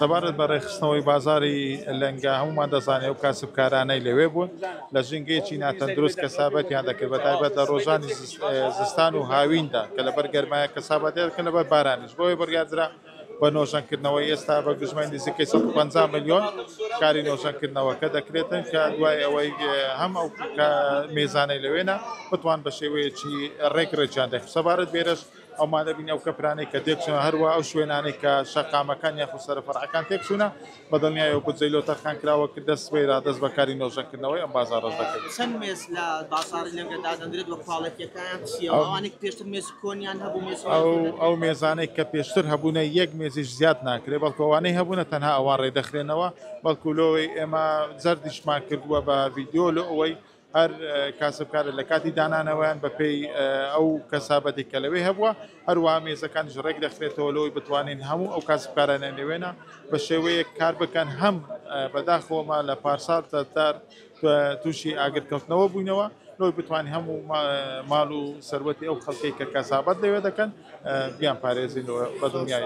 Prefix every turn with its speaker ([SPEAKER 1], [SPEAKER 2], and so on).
[SPEAKER 1] سەبارەت بە ڕێخستنەوەی بازاری لەنگە هەمومان دەزانێت و کاسبکارانەی لەوێ بوون لە ژنگەیەکی ناتەندروست کەسابەتیان دەکرد بەتایبەت لە ڕۆژانی زستان و هاویندا کە لەبەر گەرمایە کەسابەتیان دەکەن لەبەر بارانیش بۆی بڕیاردرا بە نۆژەنکردنەوەی ئێستا بە گژمای نزیکەی 150 ملیۆن کاری نۆژەنکردنەوەکە دەکرێتن کە دوای ئەوەی هەم ئەو مێزانەی لەوێنە بتوان بە شێوەیەکی ڕێکڕێکیان دەخ سەبارەت بێرەش ئەومانە بین ئەو کەپرانەی کە تێکچونە هەروە ئەو شوێنانەی کە شەقامەکان یاخو سەرفەرعەکان تێکچوونە بەدڵنیایەوە بجێلۆ تەرخان کراوە کە دەست بێرا دەست بەکاری نۆژەنکردنەوەی ئەم بازاڕەش دەکەیت.
[SPEAKER 2] چەند مێز لە بازاڕی لەنگەدا دەدرێت وە کواڵەتیەکان چییە؟ ئەوانێک پێشتر مێز کۆنیان هەبوو مێز
[SPEAKER 1] ئەو مێزانەی کە پێشتر هەبوونە یەک مێزیش زیاد ناکرێت بەڵکو ئەوانەی هەبوونە تەنها ئەوان ڕێدەخرێنەوە بەڵکو لۆی ئێمە زەردیشمان کردووە بە ڤیدیۆ لە ئەوەی هەر کاسبکارە لە کاتی دانانەوەیان بەپێی ئەو کەسابەتی کە لەوێ هەبووە هەروە مێزەکانیش ڕێک دەخرێتەوە لەوەی بتوانین هەموو ئەو کاسبکارانە لەوێنە بە شێوەیە کار بکەن هەم بەداخۆمە لە پارسال تار تووشی ئاگرکەوتنەوە بووینەوە لۆی بتوانین هەموو ماڵ و سەروەتی ئەو خەڵکەی کە کەسابەت لەوێ دەکەن بیان پارێزینەوە بە دنیای.